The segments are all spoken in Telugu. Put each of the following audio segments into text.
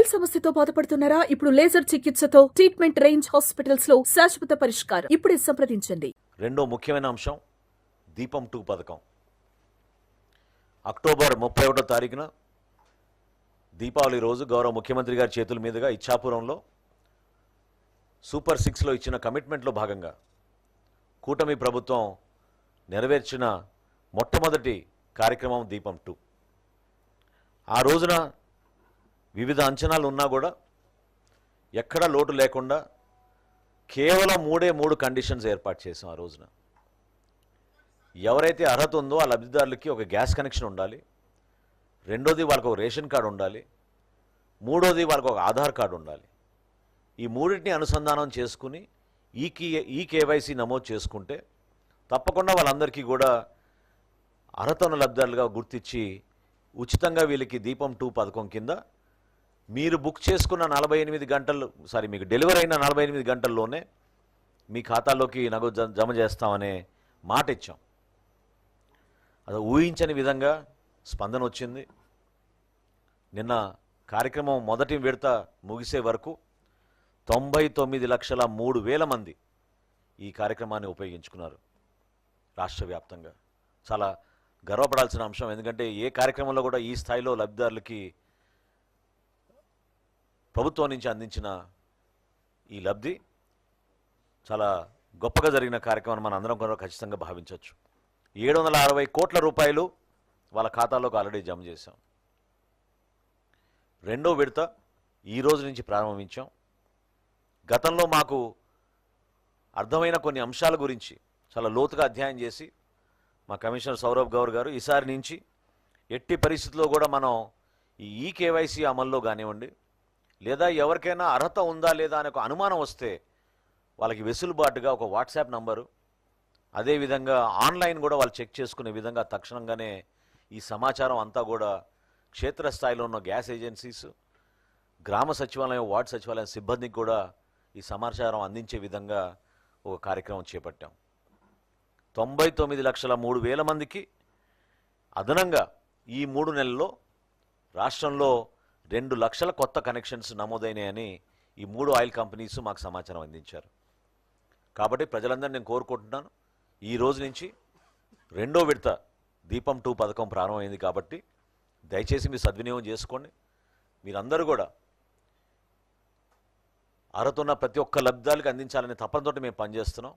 వేల్ సమస్యతో బాధపడుతున్నారా? ఇప్పుడు లేజర్ చికిత్సతో ట్రీట్మెంట్ రేంజ్ హాస్పిటల్స్ లో శాశ్వత పరిష్కారం. ఇప్పుడే సంప్రదించండి. రెండో ముఖ్యమైన అంశం దీపం 2 పథకం. అక్టోబర్ 31వ తారీఖున దీపావళి రోజు గౌరవ ముఖ్యమంత్రి గారి చేతుల మీదుగా ఇచ్చాపురంలో సూపర్ 6లో ఇచ్చిన కమిట్మెంట్లో భాగంగా కూటమి ప్రభుత్వం నెరవేర్చిన మొట్టమొదటి కార్యక్రమం దీపం 2. ఆ రోజున వివిధ అంచనాలు ఉన్నా కూడా ఎక్కడ లోటు లేకుండా కేవలం 3 కండిషన్స్ ఏర్పాటు చేసాం. ఆ రోజున ఎవరైతే అర్హత ఉందో ఆ లబ్ధిదారులకి ఒక గ్యాస్ కనెక్షన్ ఉండాలి, రెండోది వాళ్ళకు ఒక రేషన్ కార్డు ఉండాలి, మూడోది వాళ్ళకు ఒక ఆధార్ కార్డు ఉండాలి. ఈ మూడింటిని అనుసంధానం చేసుకుని ఈ కేవైసీ నమోదు చేసుకుంటే తప్పకుండా వాళ్ళందరికీ కూడా అర్హత ఉన్న లబ్ధిదారులుగా గుర్తించి ఉచితంగా వీళ్ళకి దీపం 2 పథకం కింద మీరు బుక్ చేసుకున్న 48 గంటలు మీకు డెలివరీ అయిన 48 గంటల్లోనే మీ ఖాతాలోకి నగదు జమ చేస్తామనే మాట ఇచ్చాం. అది ఊహించని విధంగా స్పందన వచ్చింది. నిన్న కార్యక్రమం మొదటి విడత ముగిసే వరకు 99,03,000 మంది ఈ కార్యక్రమాన్ని ఉపయోగించుకున్నారు రాష్ట్ర వ్యాప్తంగా. చాలా గర్వపడాల్సిన అంశం. ఎందుకంటే ఏ కార్యక్రమంలో కూడా ఈ స్థాయిలో లబ్ధిదారులకి ప్రభుత్వం నుంచి అందించిన ఈ లబ్ధి చాలా గొప్పగా జరిగిన కార్యక్రమం మనం అందరం కూడా ఖచ్చితంగా భావించవచ్చు. 760 కోట్ల రూపాయలు వాళ్ళ ఖాతాలోకి ఆల్రెడీ జమ చేశాం. రెండో విడత ఈ రోజు నుంచి ప్రారంభించాం. గతంలో మాకు అర్థమైన కొన్ని అంశాల గురించి చాలా లోతుగా అధ్యయనం చేసి మా కమిషనర్ సౌరభ్ గౌర్ గారు ఈసారి నుంచి ఎట్టి పరిస్థితుల్లో కూడా మనం ఈ కేవైసీ అమల్లో కానివ్వండి, లేదా ఎవరికైనా అర్హత ఉందా లేదా అనే ఒక అనుమానం వస్తే వాళ్ళకి వెసులుబాటుగా ఒక వాట్సాప్ నంబరు, అదేవిధంగా ఆన్లైన్ కూడా వాళ్ళు చెక్ చేసుకునే విధంగా తక్షణంగానే ఈ సమాచారం అంతా కూడా క్షేత్రస్థాయిలో ఉన్న గ్యాస్ ఏజెన్సీస్, గ్రామ సచివాలయం, వార్డు సచివాలయం సిబ్బందికి కూడా ఈ సమాచారం అందించే విధంగా ఒక కార్యక్రమం చేపట్టాం. 99,03,000 మందికి అదనంగా ఈ 3 నెలల్లో రాష్ట్రంలో 2 లక్షల కొత్త కనెక్షన్స్ నమోదైనాయని ఈ 3 ఆయిల్ కంపెనీస్ మాకు సమాచారం అందించారు. కాబట్టి ప్రజలందరూ నేను కోరుకుంటున్నాను, ఈ రోజు నుంచి రెండో విడత దీపం 2 పథకం ప్రారంభమైంది కాబట్టి దయచేసి మీరు సద్వినియోగం చేసుకోండి. మీరందరూ కూడా అర్హత ఉన్న ప్రతి ఒక్క లబ్ధిదారులకు అందించాలనే తపనతోటి మేము పనిచేస్తున్నాం.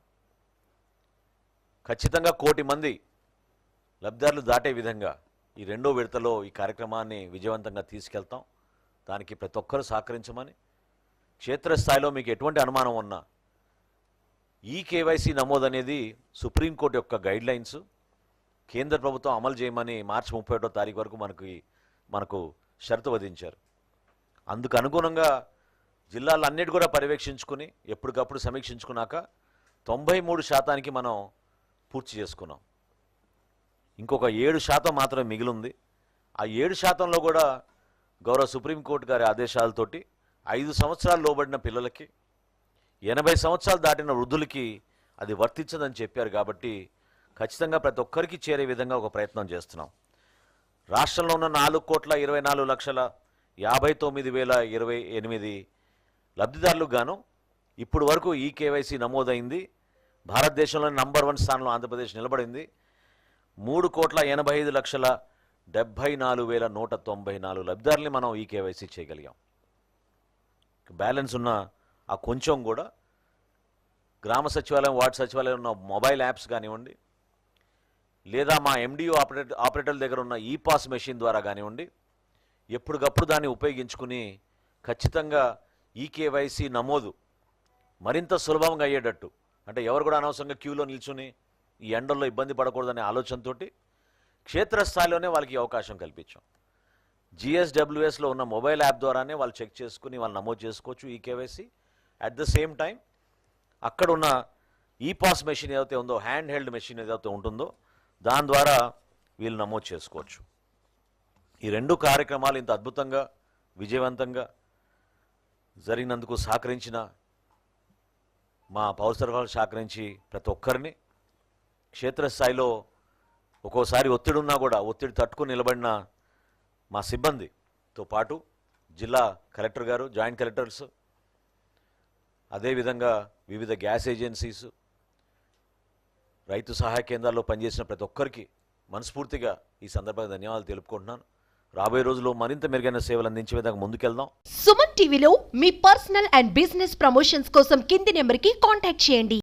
ఖచ్చితంగా 1 కోటి మంది లబ్ధిదారులు దాటే విధంగా ఈ రెండో విడతలో ఈ కార్యక్రమాన్ని విజయవంతంగా తీసుకెళ్తాం. దానికి ప్రతి ఒక్కరూ సహకరించమని, క్షేత్రస్థాయిలో మీకు ఎటువంటి అనుమానం ఉన్నా ఈ కేవైసీ నమోదు అనేది సుప్రీంకోర్టు యొక్క గైడ్లైన్స్ కేంద్ర ప్రభుత్వం అమలు చేయమని మార్చి 31వ తారీఖు వరకు మనకు షరతు విధించారు. అందుకు అనుగుణంగా జిల్లాలన్నిటి కూడా పర్యవేక్షించుకుని ఎప్పటికప్పుడు సమీక్షించుకున్నాక 93% మనం పూర్తి చేసుకున్నాం. ఇంకొక 7% మాత్రమే మిగిలింది. ఆ 7%లో కూడా గౌరవ సుప్రీంకోర్టు గారి ఆదేశాలతోటి 5 సంవత్సరాలు లోబడిన పిల్లలకి, 80 సంవత్సరాలు దాటిన వృద్ధులకి అది వర్తించదని చెప్పారు. కాబట్టి ఖచ్చితంగా ప్రతి ఒక్కరికి చేరే విధంగా ఒక ప్రయత్నం చేస్తున్నాం. రాష్ట్రంలో ఉన్న 4,24,59,028 లబ్ధిదారులకు గాను ఇప్పుడు వరకు ఈ కేవైసీ నమోదైంది. భారతదేశంలో నంబర్ 1 స్థానంలో ఆంధ్రప్రదేశ్ నిలబడింది. 3,85,74,194 లబ్ధిదారుల్ని మనం ఈ కేవైసీ చేయగలిగాం. బ్యాలెన్స్ ఉన్న ఆ కొంచెం కూడా గ్రామ సచివాలయం, వార్డు సచివాలయం ఉన్న మొబైల్ యాప్స్ కానివ్వండి, లేదా మా ఎండిఓ ఆపరేటర్ల దగ్గర ఉన్న ఈ పాస్ మెషిన్ ద్వారా కానివ్వండి, ఎప్పటికప్పుడు దాన్ని ఉపయోగించుకుని ఖచ్చితంగా ఈ కేవైసీ నమోదు మరింత సులభంగా అయ్యేటట్టు, అంటే ఎవరు కూడా అనవసరంగా క్యూలో నిల్చుని ఈ ఎండల్లో ఇబ్బంది పడకూడదనే ఆలోచనతో క్షేత్రస్థాయిలోనే వాళ్ళకి అవకాశం కల్పించాం. GSWSలో ఉన్న మొబైల్ యాప్ ద్వారానే వాళ్ళు చెక్ చేసుకుని వాళ్ళు నమోదు చేసుకోవచ్చు ఈ KYC. At the same time అక్కడ ఉన్న ఈ పాస్ మెషిన్ ఏదైతే ఉందో, హ్యాండ్ హెల్డ్ మెషిన్ ఏదైతే ఉంటుందో దాని ద్వారా వీళ్ళు నమోదు చేసుకోవచ్చు. ఈ 2 కార్యక్రమాలు ఇంత అద్భుతంగా విజయవంతంగా జరిగినందుకు సహకరించిన మా పౌర సరఫరాలు సహకరించి ప్రతి ఒక్కరిని, క్షేత్రస్థాయిలో ఒక్కోసారి ఒత్తిడి ఉన్నా కూడా ఒత్తిడి తట్టుకుని నిలబడిన మా సిబ్బందితో పాటు జిల్లా కలెక్టర్ గారు, జాయింట్ కలెక్టర్స్, అదేవిధంగా వివిధ గ్యాస్ ఏజెన్సీస్, రైతు సహాయ కేంద్రాల్లో పనిచేసిన ప్రతి ఒక్కరికి మనస్ఫూర్తిగా ఈ సందర్భంగా ధన్యవాదాలు తెలుపుకుంటున్నాను. రాబోయే రోజుల్లో మరింత మెరుగైన సేవలు అందించే విధంగా ముందుకెళ్దాం. సుమన్ టీవీలో మీ పర్సనల్ అండ్ బిజినెస్ ప్రమోషన్స్ కోసం కింది నెంబర్కి కాంటాక్ట్ చేయండి.